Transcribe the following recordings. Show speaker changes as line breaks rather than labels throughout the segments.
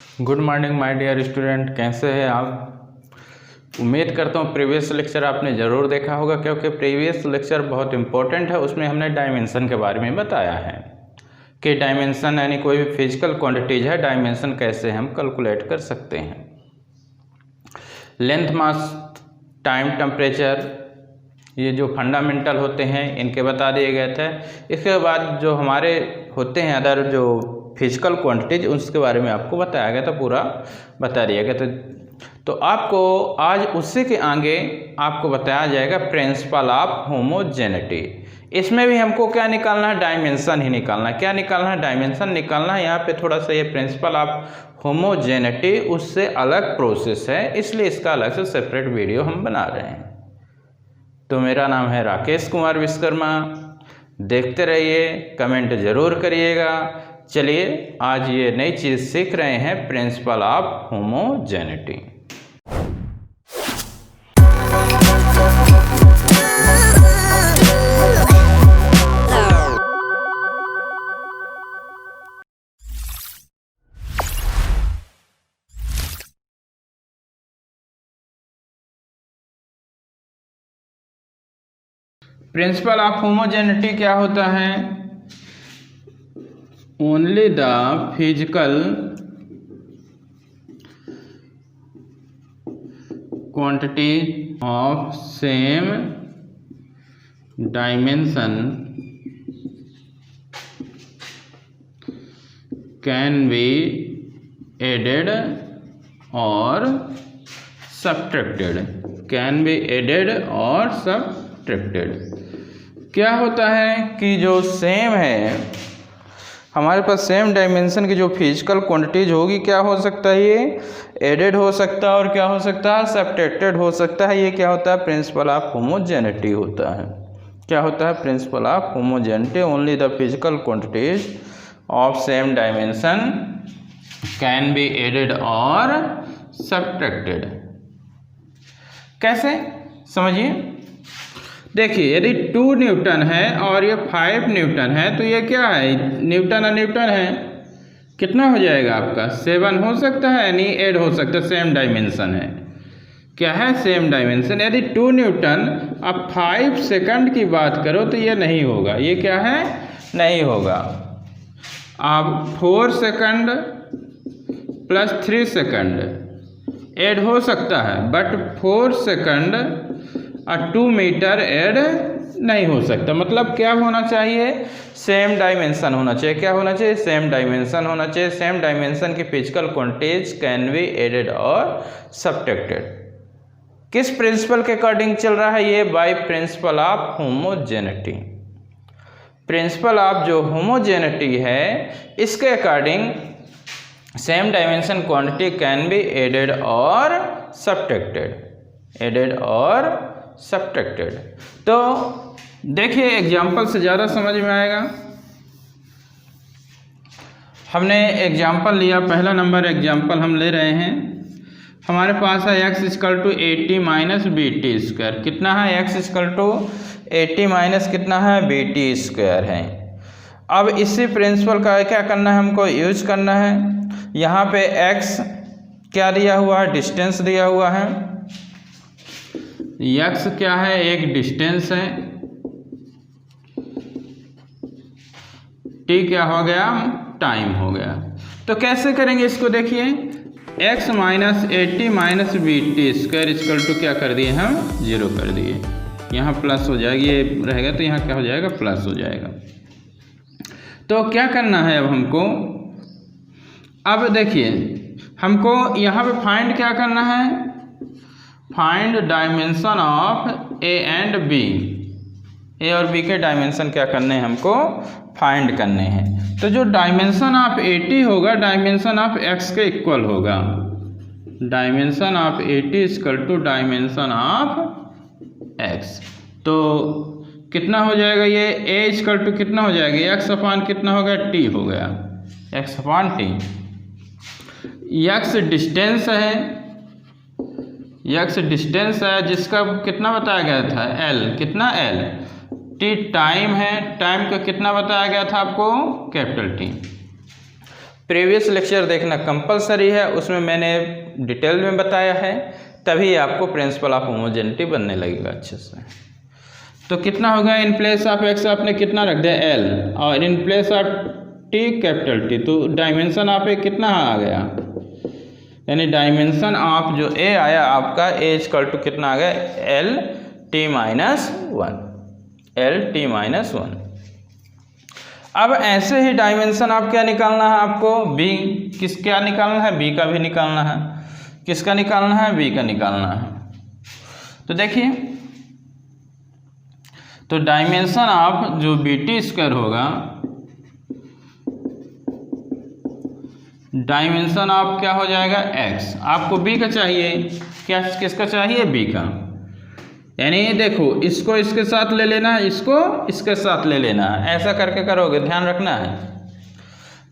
Good morning my dear student, कैसे हैं आप। उम्मीद करता हूँ प्रीवियस लेक्चर आपने ज़रूर देखा होगा, क्योंकि प्रीवियस लेक्चर बहुत इंपॉर्टेंट है। उसमें हमने डायमेंशन के बारे में बताया है कि डायमेंशन यानी कोई भी फिजिकल क्वांटिटीज है, डायमेंशन कैसे हम कैलकुलेट कर सकते हैं। लेंथ, मास, टाइम, टेम्परेचर, ये जो फंडामेंटल होते हैं इनके बता दिए गए थे। इसके बाद जो हमारे होते हैं अदर जो फिजिकल क्वांटिटीज, उसके बारे में आपको बताया गया था, पूरा बता दिया गया था। तो आपको आज उससे के आगे आपको बताया जाएगा प्रिंसिपल ऑफ होमोजेनिटी। इसमें भी हमको क्या निकालना है, डायमेंशन ही निकालना है। क्या निकालना है, डायमेंशन निकालना है। यहाँ पे थोड़ा सा ये प्रिंसिपल ऑफ होमोजेनिटी उससे अलग प्रोसेस है, इसलिए इसका अलग से सेपरेट वीडियो हम बना रहे हैं। तो मेरा नाम है राकेश कुमार विश्वकर्मा। देखते रहिए, कमेंट ज़रूर करिएगा। चलिए आज ये नई चीज़ सीख रहे हैं, principle of homogeneity. Principle of homogeneity क्या होता है? Only the physical quantity of same dimension can be added और सब्ट्रैक्टेड। कैन बी एडेड और सब्ट्रैक्टेड। क्या होता है कि जो सेम है, हमारे पास सेम डायमेंशन की जो फिजिकल क्वांटिटीज होगी, क्या हो सकता है, ये एडेड हो सकता है और क्या हो सकता है, सब्ट्रैक्टेड हो सकता है। ये क्या होता है, प्रिंसिपल ऑफ होमोजेनिटी होता है। क्या होता है, principle of homogeneity. Only the physical quantities of same dimension can be added और सब्ट्रैक्टेड। कैसे, समझिए। देखिए, यदि 2 न्यूटन है और ये 5 न्यूटन है, तो ये क्या है, न्यूटन और न्यूटन है, कितना हो जाएगा आपका, 7 हो सकता है, यानी ऐड हो सकता है, सेम डायमेंशन है। क्या है, सेम डायमेंशन। यदि 2 न्यूटन अब 5 सेकंड की बात करो तो ये नहीं होगा। ये क्या है, नहीं होगा। अब 4 सेकंड प्लस 3 सेकंड ऐड हो सकता है, बट 4 सेकंड और 2 मीटर ऐड नहीं हो सकता। मतलब क्या होना चाहिए, सेम डायमेंशन होना चाहिए। क्या होना चाहिए, सेम डायमेंशन होना चाहिए। सेम डायमेंशन की physical quantities can be added और सब्ट्रैक्टेड। किस प्रिंसिपल के अकॉर्डिंग चल रहा है ये, by principle of homogeneity. Principle of जो होमोजेनिटी है, इसके according same dimension quantity can be added और सब्ट्रैक्टेड। एडेड और सब्ट्रैक्टेड। तो देखिए, एग्जाम्पल से ज़्यादा समझ में आएगा। हमने एग्जाम्पल लिया, पहला नंबर एग्जाम्पल हम ले रहे हैं। हमारे पास है x = 80 माइनस BT²। कितना है, x = 80 माइनस कितना है, BT² है। अब इसी प्रिंसिपल का क्या करना है, हमको यूज करना है। यहाँ पे x क्या दिया हुआ है, डिस्टेंस दिया हुआ है। x क्या है, एक डिस्टेंस है। t क्या हो गया, टाइम हो गया। तो कैसे करेंगे इसको, देखिए, x - 80 माइनस BT² क्या कर दिए हम, 0 कर दिए। यहाँ प्लस हो जाएगी, ये रहेगा तो यहाँ क्या हो जाएगा, प्लस हो जाएगा। तो क्या करना है अब हमको, अब देखिए हमको यहाँ पे फाइंड क्या करना है, find dimension of A and B. A और बी के डायमेंशन क्या करने हैं, हमको फाइंड करने हैं। तो जो डायमेंशन ऑफ 80 होगा, डायमेंशन ऑफ x के इक्वल होगा। Dimension of 80 = dimension of x। तो कितना हो जाएगा, ये a = कितना हो जाएगा, x/, कितना हो गया, t हो गया, x/t। x डिस्टेंस है, x डिस्टेंस है जिसका कितना बताया गया था, l, कितना l। t टाइम है, टाइम का कितना बताया गया था आपको, T। प्रीवियस लेक्चर देखना कंपलसरी है, उसमें मैंने डिटेल में बताया है, तभी आपको प्रिंसिपल ऑफ होमोजेनिटी बनने लगेगा अच्छे से। तो कितना होगा, इन प्लेस ऑफ एक्स आपने कितना रख दिया एल, और in place of T capital T, तो डायमेंशन ऑफ ए कितना आ गया, यानी डायमेंशन ऑफ जो ए आया आपका ए इक्वल टू कितना आ गया L T minus one, L T minus one. अब ऐसे ही डायमेंशन आप क्या निकालना है आपको, बी क्या निकालना है, बी का भी निकालना है। किसका निकालना है, बी का निकालना है। तो देखिए, तो डायमेंशन ऑफ जो बी टी स्क्वायर होगा, डायमेंशन ऑफ क्या हो जाएगा एक्स, आपको बी का चाहिए, क्या किसका चाहिए, बी का। यानी देखो, इसको इसके साथ ले लेना है, इसको इसके साथ ले लेना है, ऐसा करके करोगे, ध्यान रखना है।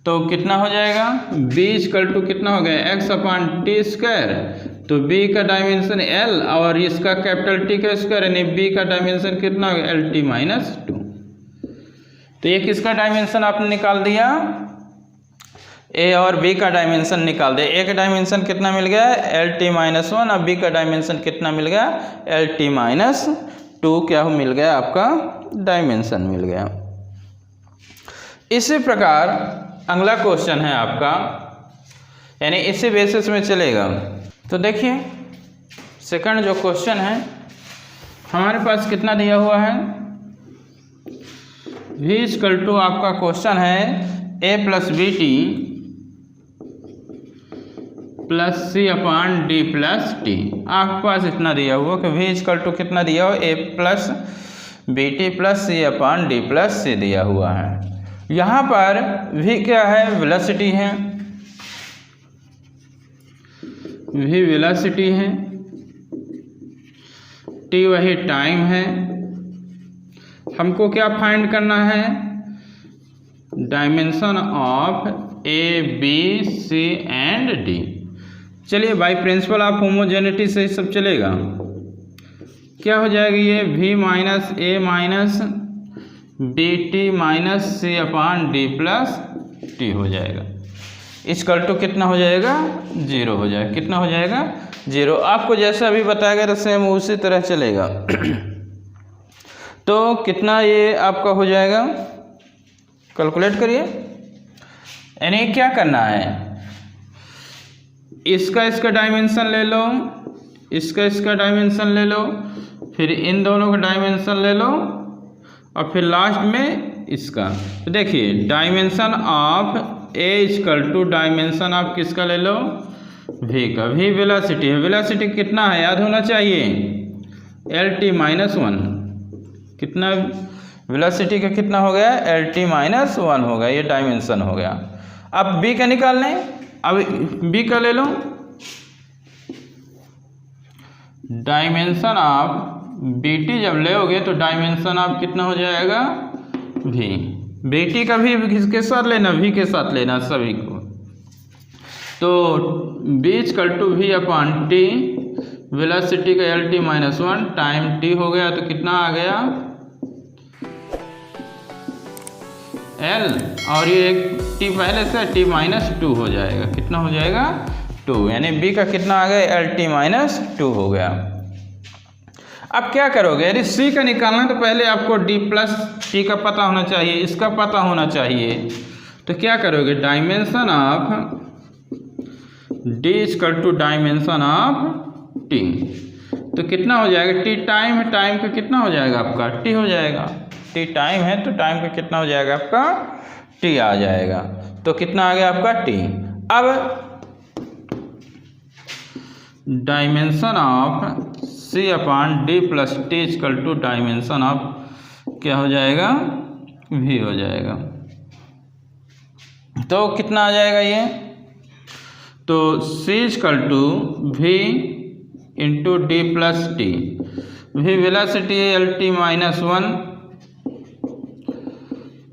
तो कितना हो जाएगा, b इक्वल टू कितना हो गया एक्स अपॉन टी स्क्वायर, तो b का डायमेंशन l और इसका कैपिटल T का स्क्वायर, यानी b का डायमेंशन कितना हो गया एल टी माइनस टू। तो ये किसका डायमेंशन आपने निकाल दिया, a और b का डायमेंशन निकाल दे। a का डायमेंशन कितना मिल गया एल टी माइनस वन, और b का डायमेंशन कितना मिल गया एल टी माइनस टू, क्या मिल गया आपका डायमेंशन मिल गया। इसी प्रकार अगला क्वेश्चन है आपका, यानी इसी बेसिस में चलेगा। तो देखिए, सेकंड जो क्वेश्चन है हमारे पास कितना दिया हुआ है, v इक्वल टू आपका क्वेश्चन है a plus B T plus C upon D plus t. आपके पास इतना दिया हुआ कि v इक्वल टू कितना दिया हुआ a plus B T plus C upon D plus C दिया हुआ है। यहाँ पर v क्या है, वेलोसिटी है, v वेलोसिटी है, t वही टाइम है। हमको क्या फाइंड करना है, dimension of a b c and d। चलिए बाय प्रिंसिपल ऑफ होमोजेनिटी से सब चलेगा। क्या हो जाएगा ये, v minus a minus b t minus c upon D plus t हो जाएगा, इक्वल टू कितना हो जाएगा, जीरो हो जाएगा। कितना हो जाएगा, जीरो। आपको जैसा अभी बताया गया सेम उसी तरह चलेगा। तो कितना ये आपका हो जाएगा, कैलकुलेट करिए। यानी क्या करना है, इसका डायमेंशन ले लो, इसका डायमेंशन ले लो, फिर इन दोनों का डायमेंशन ले लो, और फिर लास्ट में इसका। तो देखिए, dimension of a equal to dimension of किसका ले लो, v का। v वेलोसिटी है, वेलोसिटी कितना है याद होना चाहिए एल टी माइनस वन। कितना वेलोसिटी का कितना हो गया, एल टी माइनस वन हो गया, ये डायमेंशन हो गया। अब b का निकाल लें, अब b का ले लो, डायमेंशन ऑफ बी टी जब लेोगे तो डायमेंशन ऑफ कितना हो जाएगा, v। बी टी का भी किसके साथ लेना, v के साथ लेना सभी को। तो b equal to v upon T, velocity का L T minus one, time t हो गया, तो कितना आ गया l, और ये एक t पहले से t माइनस टू हो जाएगा। कितना हो जाएगा, टू। यानी b का कितना आ गया, एल टी माइनस टू हो गया। अब क्या करोगे, यदि c का निकालना है तो पहले आपको d प्लस टी का पता होना चाहिए, इसका पता होना चाहिए। तो क्या करोगे, dimension of d equal to dimension of t, तो कितना हो जाएगा, t टाइम है, टाइम का कितना हो जाएगा आपका, t हो जाएगा। t टाइम है तो टाइम का कितना हो जाएगा आपका, t आ जाएगा। तो कितना आ गया आपका t। अब dimension of c upon D plus t equal to dimension of क्या हो जाएगा, v हो जाएगा। तो कितना आ जाएगा ये, तो c equal to v into d plus t. v velocity है एल टी माइनस वन,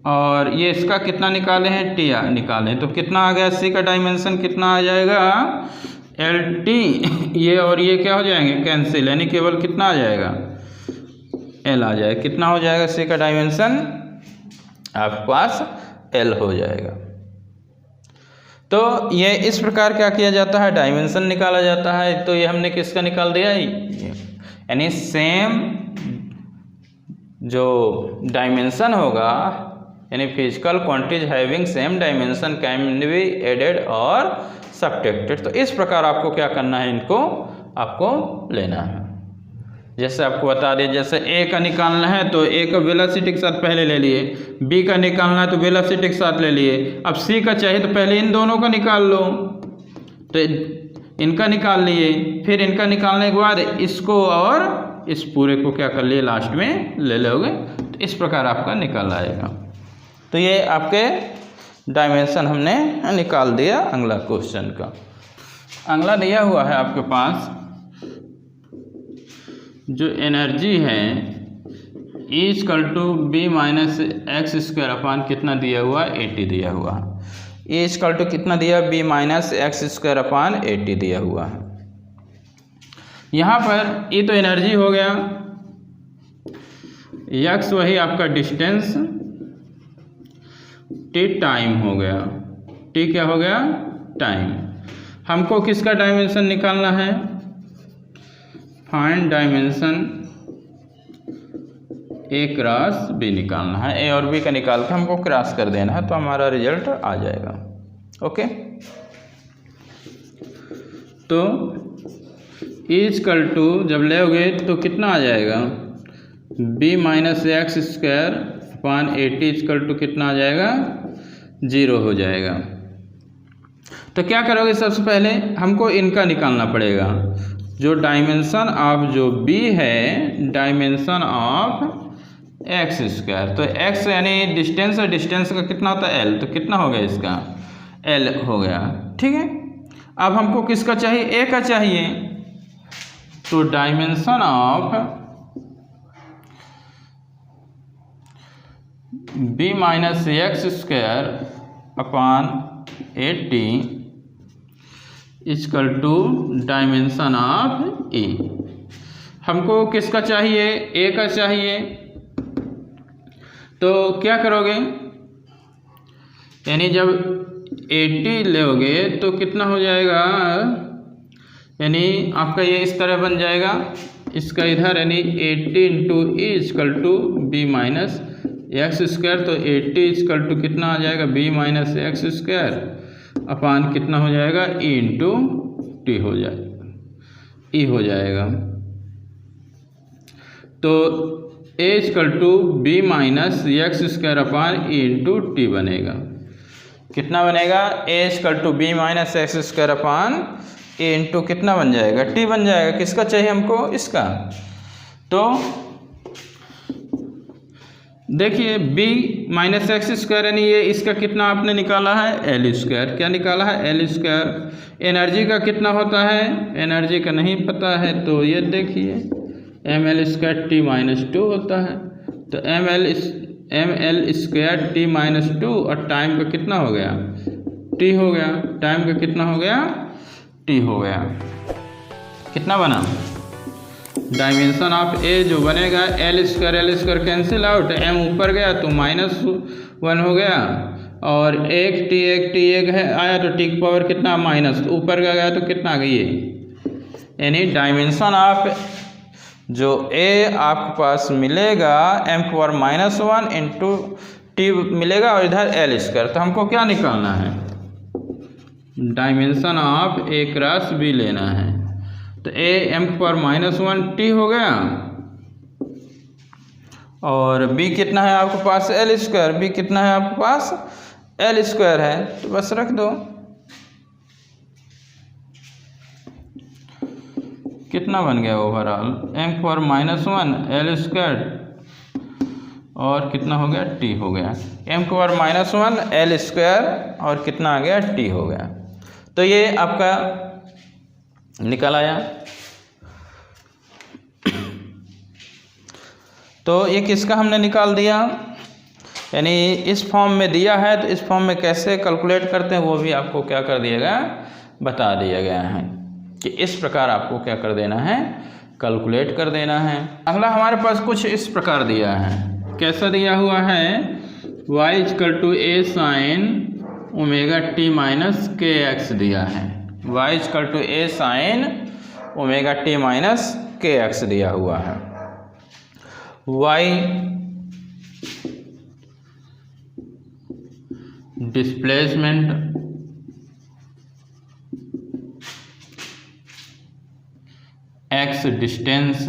और ये इसका कितना निकाले हैं, t निकालें, तो कितना आ गया, c का डायमेंशन कितना आ जाएगा एल टी, ये और ये क्या हो जाएंगे कैंसिल, यानी केवल कितना आ जाएगा, एल आ जाएगा। कितना हो जाएगा, सी का डायमेंशन आपके पास एल हो जाएगा। तो ये इस प्रकार क्या किया जाता है, डायमेंशन निकाला जाता है। तो ये हमने किसका निकाल दिया, यानी सेम जो डायमेंशन होगा, यानी physical quantities having same dimension can be added और सब्ट्रैक्टेड। तो इस प्रकार आपको क्या करना है, इनको आपको लेना है। जैसे आपको बता दें, जैसे ए का निकालना है तो ए का वेलोसिटी के साथ पहले ले लिए, बी का निकालना है तो वेलोसिटी के साथ ले लिए, अब सी का चाहिए तो पहले इन दोनों का निकाल लो। तो इनका निकाल लिए, फिर इनका निकालने के बाद इसको और इस पूरे को क्या कर लिए, लास्ट में ले लोगे। तो इस प्रकार आपका निकल आएगा। तो ये आपके डायमेंशन हमने निकाल दिया अगला क्वेश्चन का। अगला दिया हुआ है आपके पास, जो एनर्जी है E B minus x square upon कितना दिया हुआ, 80 दिया हुआ है। E कितना दिया, B minus x square upon 80 दिया हुआ है। यहाँ पर ये तो एनर्जी हो गया, एक्स वही आपका डिस्टेंस, टी टाइम हो गया, टी क्या हो गया, टाइम। हमको किसका डायमेंशन निकालना है, find dimension a cross b निकालना है। ए और बी का निकाल के हमको क्रॉस कर देना है, तो हमारा रिजल्ट आ जाएगा। ओके, तो इक्वल टू जब लेओगे तो कितना आ जाएगा, b minus x square upon 80 equal to कितना आ जाएगा, 0 हो जाएगा। तो क्या करोगे, सबसे पहले हमको इनका निकालना पड़ेगा, जो डायमेंशन ऑफ जो b है, डायमेंशन ऑफ एक्स स्क्वायर। तो x यानी डिस्टेंस है, डिस्टेंस का कितना होता है, l, तो कितना हो गया इसका, l हो गया। ठीक है, अब हमको किसका चाहिए, a का चाहिए। तो dimension of b minus x square upon 80 equal to dimension of A. हमको किसका चाहिए, ए का चाहिए। तो क्या करोगे, यानी जब 80 लोगे तो कितना हो जाएगा, यानी आपका ये इस तरह बन जाएगा, इसका इधर यानी 80 into e equal to B minus x square. तो 80 इक्वल टू कितना आ जाएगा, b minus x square upon कितना हो जाएगा, ई इंटू टी हो जाएगा, ई हो जाएगा। तो A equal to B minus x square upon E into T बनेगा। कितना बनेगा, A equal to B minus x square upon A into कितना बन जाएगा, टी बन जाएगा। किसका चाहिए हमको, इसका। तो देखिए b माइनस एक्स स्क्वायर यानी ये इसका कितना आपने निकाला है, एल स्क्वायर। क्या निकाला है, एल स्क्वायर। एनर्जी का कितना होता है, एनर्जी का नहीं पता है, तो ये देखिए M L square T minus 2 होता है। तो M L square T minus 2 और टाइम का कितना हो गया, टी हो गया। टाइम का कितना हो गया, टी हो गया। कितना बना, डायमेंशन ऑफ ए जो बनेगा L square cancel out, M ऊपर गया तो -1 हो गया, और एक टी है आया तो टी की पावर कितना, माइनस, तो ऊपर का गया तो कितना आ गई है, यानी डायमेंशन ऑफ जो ए आपके पास मिलेगा एम पावर -1 इंटू टी मिलेगा, और इधर एल स्क्वायर। तो हमको क्या निकालना है, dimension of a cross b लेना है। तो ए एम पावर -1 टी हो गया, और बी कितना है आपके पास, एल स्क्वायर। बी कितना है आपके पास, एल स्क्वायर है, तो बस रख दो। कितना बन गया overall, M power -1 L square और कितना हो गया, टी हो गया। एम पावर -1 एल स्क्वायर और कितना आ गया, टी हो गया। तो ये आपका निकल आया। तो ये किसका हमने निकाल दिया, यानी इस फॉर्म में दिया है, तो इस फॉर्म में कैसे कैलकुलेट करते हैं वो भी आपको क्या कर दिया गया, बता दिया गया है कि इस प्रकार आपको क्या कर देना है, कैलकुलेट कर देना है। अगला हमारे पास कुछ इस प्रकार दिया है, कैसा दिया हुआ है, y = a sin omega t minus k x दिया है, y equal to a sine omega t minus k x दिया हुआ है। y displacement x distance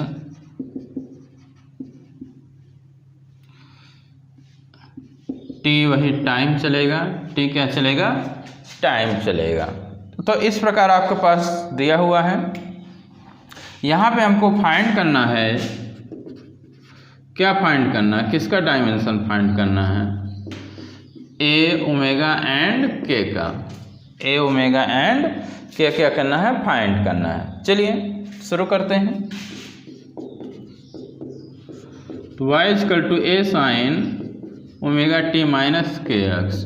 t वही टाइम चलेगा, t क्या चलेगा, टाइम चलेगा। तो इस प्रकार आपके पास दिया हुआ है। यहाँ पे हमको फाइंड करना है, क्या फाइंड करना है, किसका डायमेंशन फाइंड करना है, ए ओमेगा एंड के का, ए ओमेगा एंड के क्या करना है, फाइंड करना है। चलिए शुरू करते हैं। तो y equal to a sine omega t minus k x,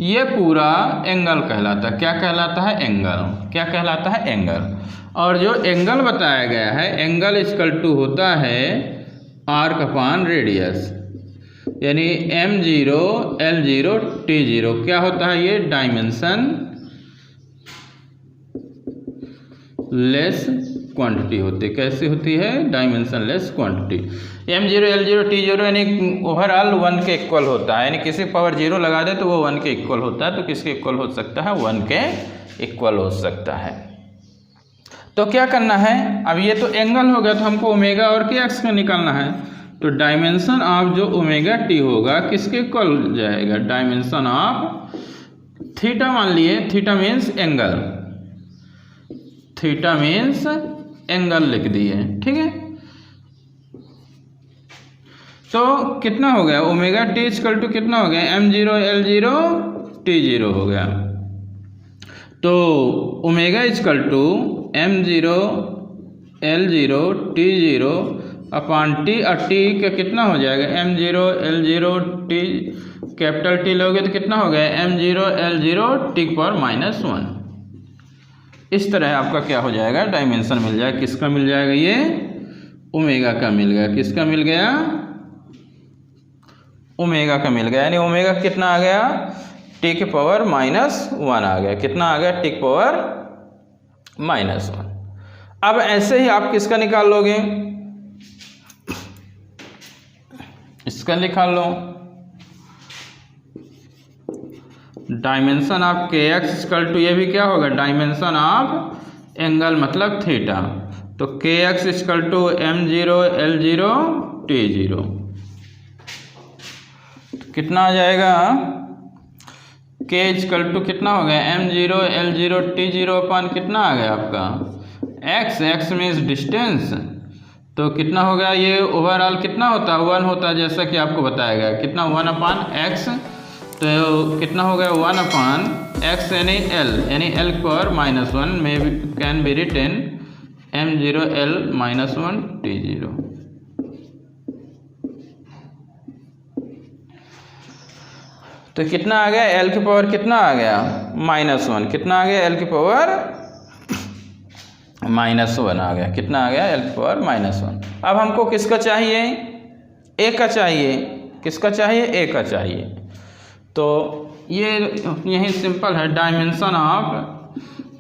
ये पूरा एंगल कहलाता है। क्या कहलाता है, एंगल। क्या कहलाता है, एंगल। और जो एंगल बताया गया है, एंगल इक्वल टू होता है आर्क अपॉन रेडियस, यानी m0 L0 T0। क्या होता है, ये डायमेंशन लेस क्वांटिटी होती है। कैसी होती है, dimension less quantity. m0 L0 T0 यानी ओवरऑल 1 के इक्वल होता है, यानी किसी पावर 0 लगा दे तो वो 1 के इक्वल होता है। तो किसके इक्वल हो सकता है, 1 के इक्वल हो सकता है। तो क्या करना है, अब ये तो एंगल हो गया, तो हमको ओमेगा और के एक्स का निकालना है। तो डायमेंशन ऑफ जो ओमेगा टी होगा किसके इक्वल जाएगा, डायमेंशन ऑफ थीटा मान लिए, theta means angle, theta means angle लिख दिए, ठीक है। तो कितना हो गया, ओमेगा टी इक्वल टू कितना हो गया, m0 L0 T0 हो गया। तो omega equal to m0 L0 T0 upon t, और टी का कितना हो जाएगा, m0 L0 T, capital T लोगे तो कितना हो गया, m0 L0 T पावर -1। इस तरह आपका क्या हो जाएगा, डायमेंशन मिल जाएगा। किसका मिल जाएगा, ये ओमेगा का मिल गया। किसका मिल गया, ओमेगा का मिल गया। यानी ओमेगा कितना आ गया, टी के पावर -1 आ गया। कितना आ गया, टी के पावर -1। अब ऐसे ही आप किसका निकाल लोगे, इसका निकाल लो। डायमेंशन ऑफ के एक्स इक्वल टू, ये भी क्या होगा, डायमेंशन ऑफ एंगल मतलब थीटा। तो के x equal to m0 L0 T0, कितना आ जाएगा, के इक्वल टू कितना हो गया, m0 L0 T0 अपॉन कितना आ गया आपका, x, x मीन्स डिस्टेंस। तो कितना हो गया, ये ओवरऑल कितना होता है, 1 होता है, जैसा कि आपको बताया गया। कितना, 1 अपॉन x। तो कितना हो गया, 1 अपॉन x यानी l, यानी l पावर -1 में can be written m0 L -1 T0। तो कितना आ गया, l की पावर कितना आ गया, -1। कितना आ गया, l की पावर -1 आ गया। कितना आ गया, l की पावर -1। अब हमको किसका चाहिए, a का चाहिए। किसका चाहिए, a का चाहिए। तो ये यही सिंपल है, dimension of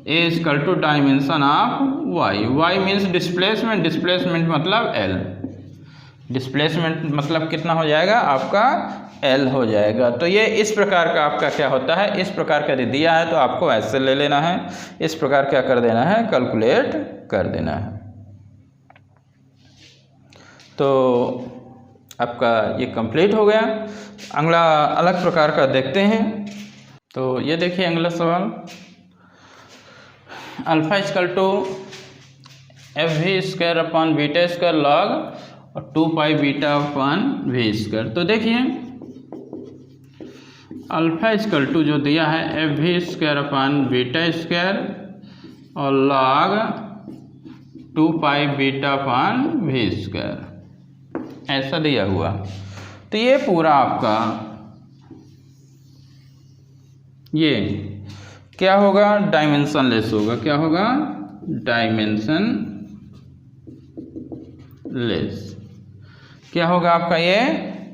a equal to dimension of y। y means displacement, displacement मतलब l, डिस्प्लेसमेंट मतलब कितना हो जाएगा आपका, l हो जाएगा। तो ये इस प्रकार का आपका क्या होता है, इस प्रकार का यदि दिया है तो आपको ऐसे ले लेना है, इस प्रकार क्या कर देना है, कैलकुलेट कर देना है। तो आपका ये कंप्लीट हो गया। अगला अलग प्रकार का देखते हैं। तो ये देखिए अगला सवाल, alpha equal to f(v)² upon beta log और 2 पाई बीटा अपॉन v²। तो देखिए अल्फा इक्वल टू जो दिया है f(v)² अपॉन बीटा² और log 2 पाई बीटा अपॉन v², ऐसा दिया हुआ। तो ये पूरा आपका ये क्या होगा, डायमेंशन लेस होगा। क्या होगा, डायमेंशन लेस। क्या होगा आपका, ये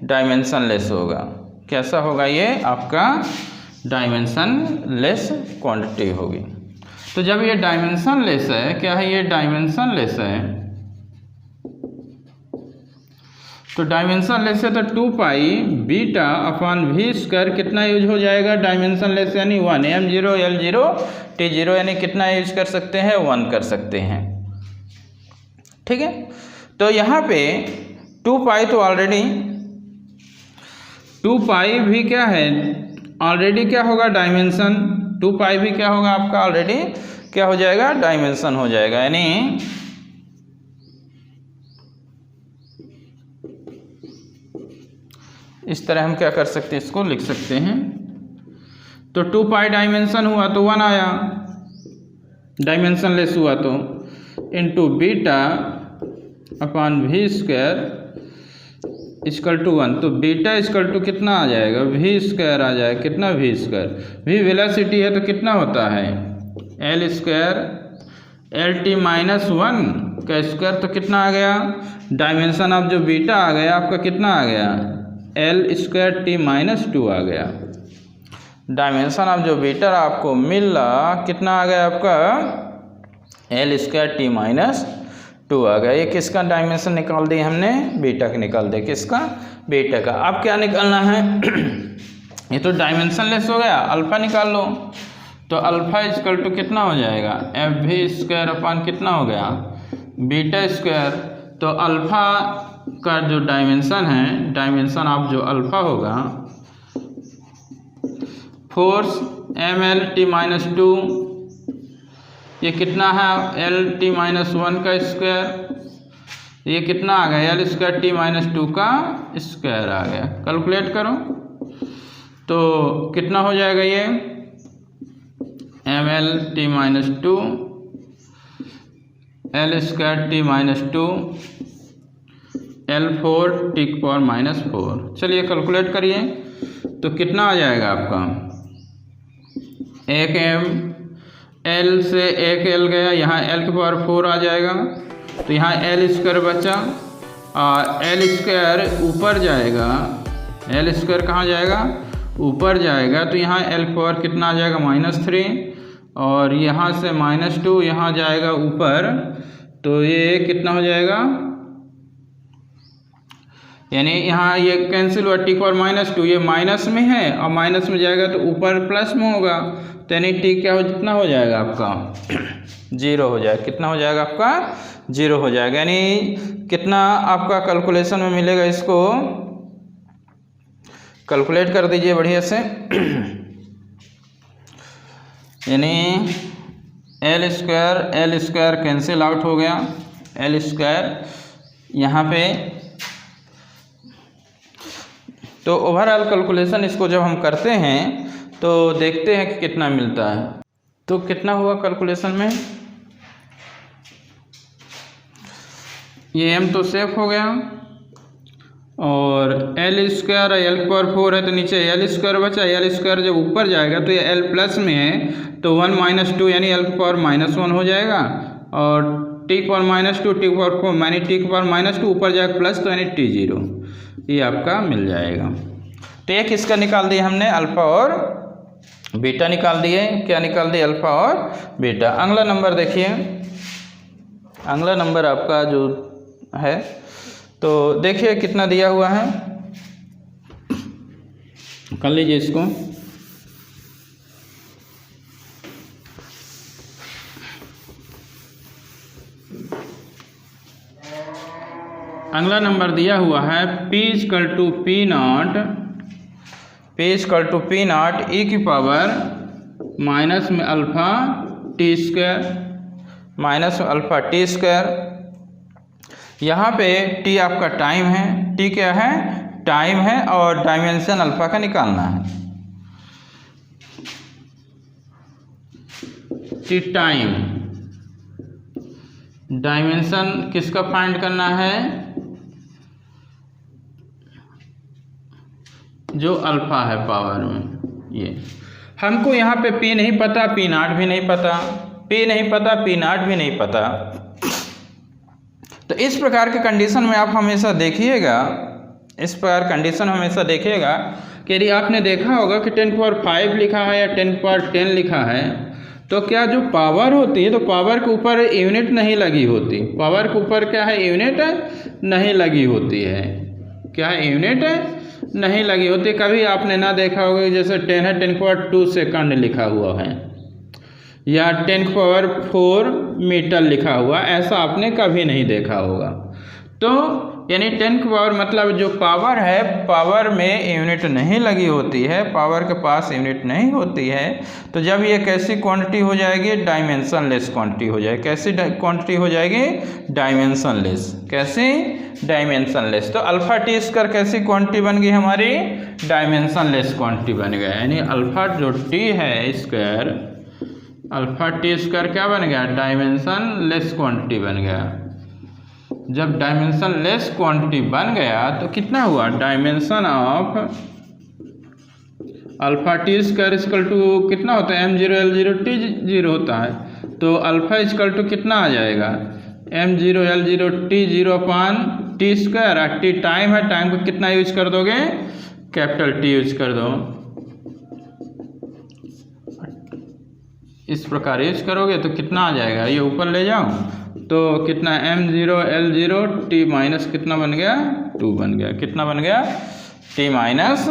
डायमेंशन लेस होगा। कैसा होगा, ये आपका डायमेंशन लेस क्वांटिटी होगी। तो जब ये डायमेंशन लेस है, क्या है ये डायमेंशन लेस है, तो डायमेंशन लेस है तो 2 पाई बीटा अपॉन वी स्क्वायर कितना यूज हो जाएगा, डायमेंशन लेस यानी 1, m0 l0 t0 यानी कितना यूज कर सकते हैं, 1 कर सकते हैं। ठीक है, तो यहाँ पे 2 पाई तो ऑलरेडी 2 पाई भी क्या है, ऑलरेडी क्या होगा डायमेंशन, 2 पाई भी क्या होगा आपका ऑलरेडी क्या हो जाएगा, डायमेंशन हो जाएगा। यानी इस तरह हम क्या कर सकते हैं, इसको लिख सकते हैं। तो 2 पाई डायमेंशन हुआ तो 1 आया, डायमेंशन लेस हुआ तो into beta upon v square equal to 1। तो बीटा इक्वल टू कितना आ जाएगा, वी स्क्वायर आ जाएगा, कितना वी स्क्वायर, वी वेलोसिटी है तो कितना होता है L square L T minus 1 का स्क्वायर, तो कितना आ गया, डायमेंशन ऑफ जो बीटा आ गया आपका कितना आ गया, एल स्क्वायर टी माइनस 2 आ गया। डायमेंशन ऑफ जो बीटा आपको मिल रहा कितना आ गया आपका, एल स्क्वायर टी माइनस 2 आ गया। ये किसका डायमेंशन निकाल दिए हमने, बीटा का निकाल दिया, किसका, बीटा का। अब क्या निकालना है ये तो डायमेंशन लेस हो गया, अल्फा निकाल लो। तो अल्फा इक्वल टू कितना हो जाएगा, एफ भी स्क्वायर अपॉन कितना हो गया, बीटा स्क्वायर। तो अल्फा का जो डायमेंशन है, डायमेंशन ऑफ जो अल्फा होगा, force M L T minus 2, ये कितना है एल टी माइनस 1 का स्क्वायर, ये कितना आ गया एल स्क्वायर टी माइनस 2 का स्क्वायर आ गया। कैलकुलेट करो तो कितना हो जाएगा, ये M L T minus 2 L square T minus 2 L4 T की पावर माइनस 4। चलिए कैलकुलेट करिए तो कितना आ जाएगा आपका, एक एम एल से एक एल गया, यहाँ एल की पावर 4 आ जाएगा, तो यहाँ एल स्क्वायर बचा और एल स्क्वायर ऊपर जाएगा, एल स्क्वायर कहाँ जाएगा, ऊपर जाएगा, तो यहाँ एल की पावर कितना आ जाएगा, -3, और यहाँ से -2 यहाँ जाएगा ऊपर, तो ये कितना हो जाएगा, यानी यहाँ ये कैंसिल हुआ, टी की पावर -2, ये माइनस में है और माइनस में जाएगा तो ऊपर प्लस में होगा, तो यानी टी क्या हो, कितना हो जाएगा आपका 0 हो जाएगा, कितना हो जाएगा आपका 0 हो जाएगा। यानी कितना आपका कैलकुलेशन में मिलेगा, इसको कैलकुलेट कर दीजिए बढ़िया से। यानी एल स्क्वायर कैंसिल आउट हो गया, एल स्क्वायर यहाँ पे। तो ओवरऑल कैलकुलेशन इसको जब हम करते हैं तो देखते हैं कि कितना मिलता है। तो कितना हुआ कैलकुलेशन में, ये एम तो सेफ हो गया और एल स्क्वायर एल की पावर 4 है तो नीचे एल स्क्वायर बचा, एल स्क्वायर जब ऊपर जाएगा तो ये एल प्लस में है तो 1 - 2 यानी एल की पावर -1 हो जाएगा, और टी की पावर -2 टी की पावर 4 यानी टी की पावर -2 ऊपर जाएगा प्लस, तो यानी T0 ये आपका मिल जाएगा। तो एक इसका निकाल दिया हमने, अल्फा और बीटा निकाल दिए। क्या निकाल दिए, अल्फा और बीटा। अगला नंबर देखिए, अगला नंबर आपका जो है तो देखिए कितना दिया हुआ है, कर लीजिए इसको। अगला नंबर दिया हुआ है P = P0 e की पावर माइनस में अल्फ़ा टी स्क्वायर, यहाँ पे t आपका टाइम है, t क्या है, टाइम है, और डायमेंशन अल्फ़ा का निकालना है। t टाइम, डायमेंशन किसका फाइंड करना है, जो अल्फ़ा है पावर में। ये हमको यहाँ पे P नहीं पता, P0 भी नहीं पता, P नहीं पता, P0 भी नहीं पता। तो इस प्रकार के कंडीशन में आप हमेशा देखिएगा, इस प्रकार कंडीशन हमेशा देखिएगा कि यदि आपने देखा होगा कि 10 पावर 5 लिखा है या 10 पावर 10 लिखा है, तो क्या जो पावर होती है तो पावर के ऊपर यूनिट नहीं लगी होती, पावर के ऊपर क्या है यूनिट नहीं लगी होती है, क्या है यूनिट नहीं लगी होती। कभी आपने ना देखा होगा जैसे 10 है 10 पावर 2 सेकंड लिखा हुआ है या 10 पावर 4 मीटर लिखा हुआ, ऐसा आपने कभी नहीं देखा होगा। तो यानी 10 की पावर मतलब जो पावर है, पावर में यूनिट नहीं लगी होती है, पावर के पास यूनिट नहीं होती है, तो जब ये कैसी क्वांटिटी हो जाएगी, डायमेंशनलेस क्वांटिटी हो जाएगी। कैसी क्वांटिटी हो जाएगी, डायमेंशनलेस। कैसी, डायमेंशनलेस। तो अल्फा टी स्क्वायर कैसी क्वांटिटी बन गई हमारी, डायमेंशनलेस क्वांटिटी बन गया। यानी अल्फा जो टी है स्क्वायर, अल्फा टी स्क्वायर क्या बन गया, डायमेंशनलेस क्वांटिटी बन गया। जब डायमेंशन लेस क्वांटिटी बन गया तो कितना हुआ, dimension of alpha T square equal to कितना होता है, m0 L0 T0 होता है, तो अल्फा इक्वल टू कितना आ जाएगा, m0 L0 T0 अपान टी स्क्वायर। टी टाइम है, टाइम को कितना यूज कर दोगे, कैपिटल टी यूज कर दो। इस प्रकार यूज करोगे तो कितना आ जाएगा, ये ऊपर ले जाओ तो कितना, m0 L0 t माइनस कितना बन गया, 2 बन गया। कितना बन गया, t माइनस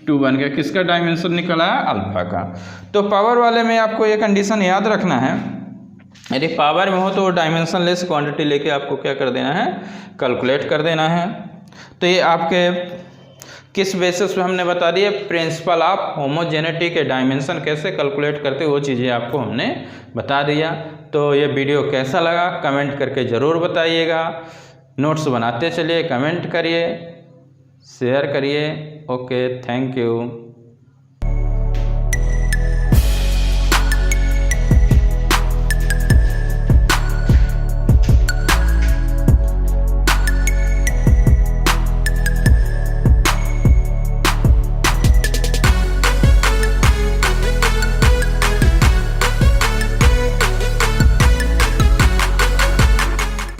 2 बन गया। किसका डायमेंशन निकला, अल्फा का। तो पावर वाले में आपको ये कंडीशन याद रखना है, यदि पावर में हो तो डायमेंशन लेस क्वांटिटी लेके आपको क्या कर देना है, कैलकुलेट कर देना है। तो ये आपके किस बेसिस पे हमने बता दिया, प्रिंसिपल ऑफ होमोजेनिटी के डायमेंशन कैसे कैलकुलेट करते वो चीज़ें आपको हमने बता दिया। तो ये वीडियो कैसा लगा कमेंट करके ज़रूर बताइएगा। नोट्स बनाते चलिए, कमेंट करिए, शेयर करिए। Okay, thank you.